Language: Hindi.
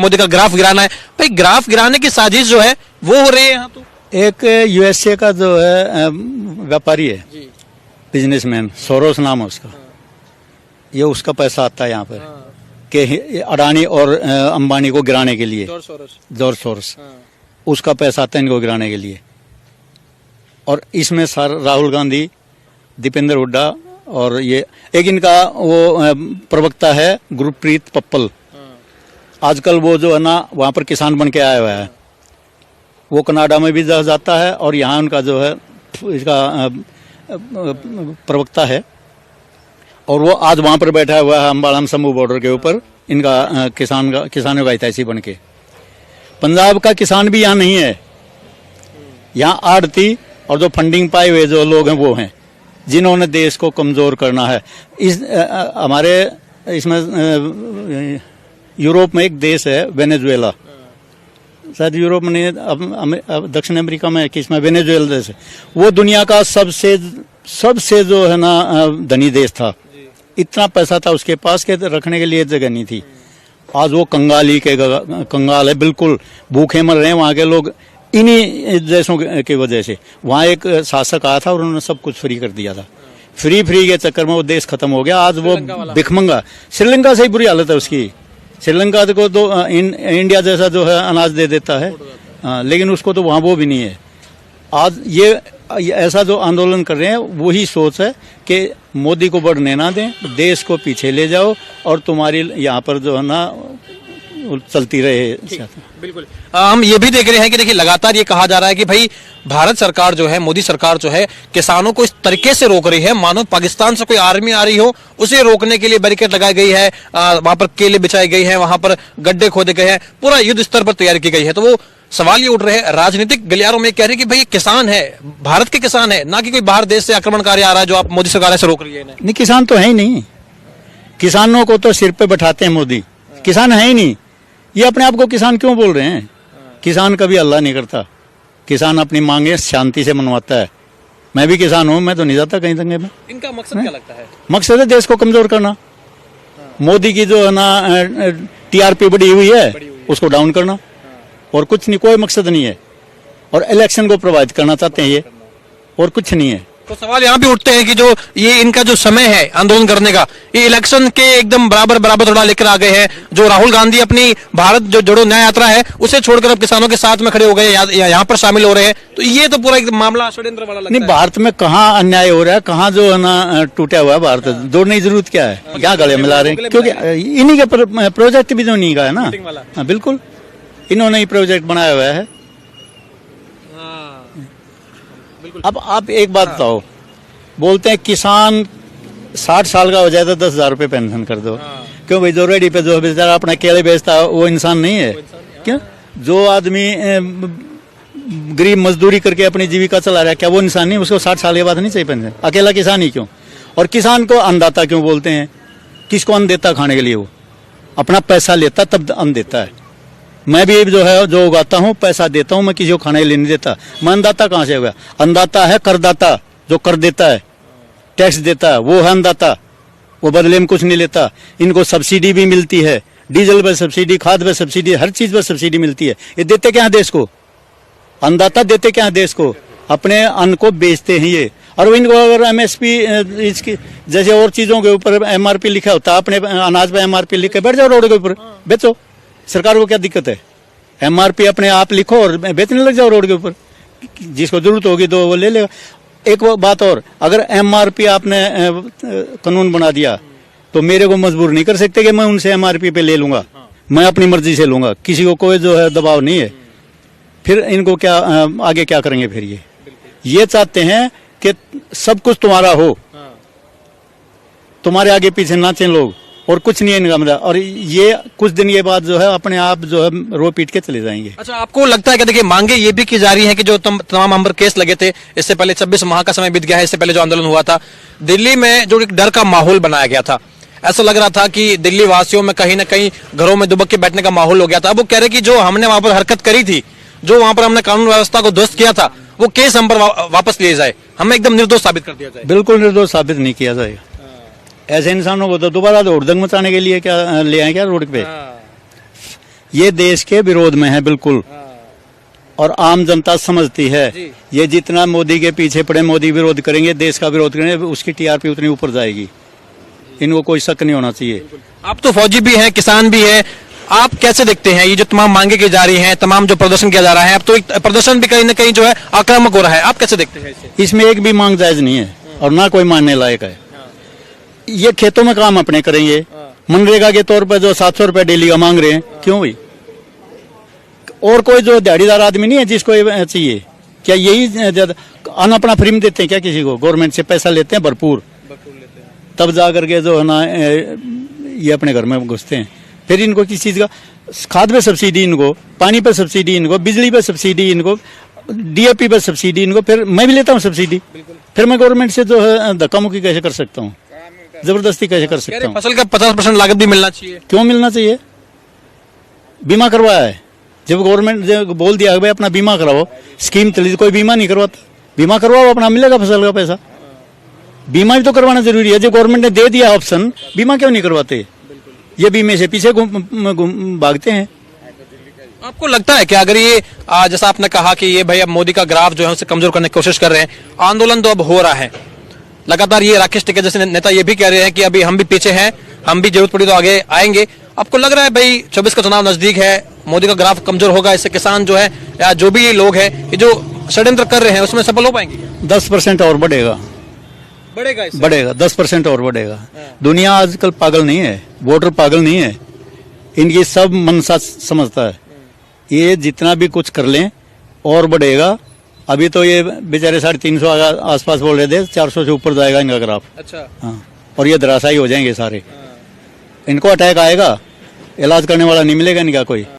मोदी का ग्राफ गिराना है। भाई ग्राफ गिराने की साजिश जो है वो हो रही है यहाँ। तो एक यूएसए का जो है व्यापारी है, बिजनेसमैन, सोरोस नाम है उसका, ये उसका पैसा आता है यहाँ पर कि अडानी और अंबानी को गिराने के लिए, जॉर्ज सोरोस, उसका पैसा आता है इनको गिराने के लिए। और इसमें सर राहुल गांधी, दीपेंद्र हुड्डा और ये एक इनका वो प्रवक्ता है गुरप्रीत पप्पल, आजकल वो जो है ना वहाँ पर किसान बन के आया हुआ है, वो कनाडा में भी जाता है और यहाँ उनका जो है इसका प्रवक्ता है, और वो आज वहाँ पर बैठा हुआ है अम्बाला समूह बॉर्डर के ऊपर इनका किसानों का हितैषी बन के। पंजाब का किसान भी यहाँ नहीं है, यहाँ आड़ती और जो फंडिंग पाए हुए जो लोग हैं वो हैं जिन्होंने देश को कमजोर करना है। इस हमारे इसमें यूरोप में एक देश है वेनेजुएला, शायद यूरोप में अब दक्षिण अमेरिका में किसमें वेनेजुएला देश है, वो दुनिया का सबसे जो है ना धनी देश था। इतना पैसा था उसके पास के रखने के लिए जगह नहीं थी। आज वो कंगाल है, बिल्कुल भूखे मर रहे हैं वहाँ के लोग इन्हीं देशों की वजह से। वहाँ एक शासक आया था और उन्होंने सब कुछ फ्री कर दिया था। फ्री के चक्कर में वो देश खत्म हो गया। आज वो भिखमंगा, श्रीलंका से ही बुरी हालत है उसकी। श्रीलंका को तो इंडिया जैसा जो है अनाज दे देता है, लेकिन उसको तो वहाँ वो भी नहीं है। आज ये ऐसा जो आंदोलन कर रहे हैं वही सोच है कि मोदी को बढ़ने ना दें, देश को पीछे ले जाओ और तुम्हारी यहाँ पर जो है ना चलती रहे। बिल्कुल हम ये भी देख रहे हैं कि देखिए लगातार ये कहा जा रहा है कि भाई भारत सरकार जो है, मोदी सरकार जो है, किसानों को इस तरीके से रोक रही है मानो पाकिस्तान से कोई आर्मी आ रही हो। उसे रोकने के लिए बैरिकेड लगाई गई है, वहां पर केले बिछाई गई है, वहां पर गड्ढे खोदे गए हैं, पूरा युद्ध स्तर पर तैयारी की गई है। तो वो सवाल ये उठ रहे हैं राजनीतिक गलियारों में, कह रहे हैं कि भाई ये किसान है, भारत के किसान है, ना कि कोई बाहर देश से आक्रमणकारी आ रहा है जो आप मोदी सरकार से रोक रही है। नहीं, किसान तो है ही नहीं। किसानों को तो सिर पे बैठाते हैं मोदी, किसान है ही नहीं। ये अपने आप को किसान क्यों बोल रहे हैं? किसान कभी अल्लाह नहीं करता। किसान अपनी मांगे शांति से मनवाता है। मैं भी किसान हूं, मैं तो नहीं जाता कहीं दंगे में। इनका मकसद क्या लगता है? मकसद है देश को कमजोर करना। मोदी की जो है ना टीआरपी बढ़ी हुई है उसको डाउन करना, और कुछ नहीं, कोई मकसद नहीं है। और इलेक्शन को प्रभावित करना चाहते हैं ये, और कुछ नहीं है। तो सवाल यहाँ भी उठते हैं कि जो ये इनका जो समय है आंदोलन करने का, ये इलेक्शन के एकदम बराबर थोड़ा लेकर आ गए हैं। जो राहुल गांधी अपनी भारत जो जोड़ो न्याय यात्रा है उसे छोड़कर अब किसानों के साथ में खड़े हो गए, यहाँ पर शामिल हो रहे हैं। तो ये तो पूरा एक मामला षड्यंत्र वाला लगता है। नहीं, भारत में कहाँ अन्याय हो रहा है, कहाँ जो है ना टूटा हुआ है भारत। जोड़ने की जरूरत क्या है? क्या गले मिला रहे हैं? क्योंकि इन्हीं के प्रोजेक्ट भी जो नहीं का है ना, बिल्कुल इन्होंने ही प्रोजेक्ट बनाया हुआ है। अब आप एक बात बताओ, बोलते हैं किसान 60 साल का हो जाए तो 10,000 रुपये पेंशन कर दो। क्यों भाई? जो रेडी पे जो बेचता अपना केले बेचता है वो इंसान नहीं है क्या? जो आदमी गरीब मजदूरी करके अपनी जीविका चला रहा है, क्या वो इंसान नहीं? उसको 60 साल के बाद नहीं चाहिए पेंशन? अकेला किसान ही क्यों? और किसान को अन्नदाता क्यों बोलते हैं? किसको अन्न देता खाने के लिए? वो अपना पैसा लेता तब अन्न देता है। मैं भी जो है जो उगाता हूँ पैसा देता हूँ, मैं किसी को खाने के लिए नहीं देता। मैं अन्नदाता कहाँ से होगा? अन्नदाता है करदाता, जो कर देता है, टैक्स देता है, वो है अन्नदाता। वो बदले में कुछ नहीं लेता। इनको सब्सिडी भी मिलती है, डीजल पर सब्सिडी, खाद पर सब्सिडी, हर चीज पर सब्सिडी मिलती है। ये देते क्या है देश को? अन्नदाता देते क्या है देश को? अपने अन्न को बेचते हैं ये। और इनको अगर एमएसपी इसकी जैसे और चीजों के ऊपर एमआरपी लिखा होता है, अपने अनाज पे एमआरपी लिख के बैठ जाओ रोड के ऊपर, बेचो। सरकार को क्या दिक्कत है? एमआरपी अपने आप लिखो और बेचने लग जाओ रोड के ऊपर। जिसको जरूरत होगी तो वो ले लेगा। एक बात और, अगर एमआरपी आपने कानून बना दिया तो मेरे को मजबूर नहीं कर सकते कि मैं उनसे एमआरपी पे ले लूंगा। मैं अपनी मर्जी से लूंगा, किसी को कोई जो है दबाव नहीं है। फिर इनको क्या आगे क्या करेंगे? फिर ये चाहते हैं कि सब कुछ तुम्हारा हो, तुम्हारे आगे पीछे नाचें लोग, और कुछ नहीं है इनका मतलब। और ये कुछ दिन के बाद जो है अपने आप जो है रो पीट के चले जाएंगे। अच्छा, आपको लगता है कि देखिए मांगे ये भी की जा रही है कि जो तमाम हम पर केस लगे थे, इससे पहले 26 माह का समय बीत गया है, इससे पहले जो आंदोलन हुआ था दिल्ली में, जो एक डर का माहौल बनाया गया था, ऐसा लग रहा था कि दिल्ली वासियों में कहीं ना कहीं घरों में दुबक के बैठने का माहौल हो गया था। अब वो कह रहे कि जो हमने वहां पर हरकत करी थी, जो वहां पर हमने कानून व्यवस्था को ध्वस्त किया था, वो केस हम पर वापस लिए जाए, हमें एकदम निर्दोष साबित कर दिया जाए। बिल्कुल निर्दोष साबित नहीं किया जाएगा। ऐसे इंसानों को तो दोबारा दौड़ दंग मचाने के लिए क्या ले आए क्या रोड पे? ये देश के विरोध में है बिल्कुल, और आम जनता समझती है। जी। ये जितना मोदी के पीछे पड़े, मोदी विरोध करेंगे, देश का विरोध करेंगे, उसकी टीआरपी उतनी ऊपर जाएगी। इनको कोई शक नहीं होना चाहिए। आप तो फौजी भी हैं, किसान भी हैं, आप कैसे देखते हैं ये जो तमाम मांगे की जा रही हैं, तमाम जो प्रदर्शन किया जा रहा है, अब तो एक प्रदर्शन भी कहीं ना कहीं जो है आक्रामक हो रहा है, आप कैसे देखते हैं इसे? इसमें एक भी मांग जायज नहीं है और ना कोई मानने लायक है। ये खेतों में काम अपने करेंगे, मनरेगा के तौर पर जो 700 रुपए डेली का मांग रहे हैं, क्यों भाई? और कोई जो दिहाड़ीदार आदमी नहीं है जिसको ये चाहिए? क्या यही अन्न अपना फ्री में देते हैं क्या किसी को? गवर्नमेंट से पैसा लेते हैं भरपूर, तब जा करके जो है ना ये अपने घर में घुसते हैं। फिर इनको किस चीज का खाद पे सब्सिडी, इनको पानी पे सब्सिडी, इनको बिजली पे सब्सिडी, इनको डीएपी पे सब्सिडी, इनको फिर मैं भी लेता हूँ सब्सिडी, फिर मैं गवर्नमेंट से जो है धक्का मुक्की कैसे कर सकता हूँ? जबरदस्ती कैसे कर सकता हूँ? फसल का 50% लागत भी मिलना चाहिए। क्यों मिलना चाहिए? बीमा करवाया है, जब गवर्नमेंट ने बोल दिया भाई अपना बीमा कराओ, स्कीम चली, कोई बीमा नहीं करवाता। बीमा करवाओ, अपना मिलेगा फसल का पैसा। बीमा भी तो करवाना जरूरी है। जब गवर्नमेंट ने दे दिया ऑप्शन, बीमा क्यों नहीं करवाते? ये बीमे से पीछे भागते हैं। आपको लगता है कि अगर ये जैसा आपने कहा कि ये भाई अब मोदी का ग्राफ जो है उसे कमजोर करने की कोशिश कर रहे हैं, आंदोलन तो अब हो रहा है लगातार, ये राकेश टिकैत जैसे नेता ये भी कह रहे हैं कि अभी हम भी पीछे हैं, हम भी जरूरत पड़ी तो आगे आएंगे। आपको लग रहा है भाई 24 का चुनाव नजदीक है, मोदी का ग्राफ कमजोर होगा, इससे किसान जो है या जो भी लोग हैं ये जो षड्यंत्र कर रहे हैं उसमें सफल हो पाएंगे? 10% और बढ़ेगा, बढ़ेगा 10% और बढ़ेगा। दुनिया आजकल पागल नहीं है, वोटर पागल नहीं है, इनकी सब मनसा समझता है। ये जितना भी कुछ कर लें और बढ़ेगा। अभी तो ये बेचारे 350 आसपास बोल रहे थे, 400 से ऊपर जाएगा इनका ग्राफ। अच्छा। हाँ, और ये धराशायी हो जाएंगे सारे। इनको अटैक आएगा, इलाज करने वाला नहीं मिलेगा इनका कोई।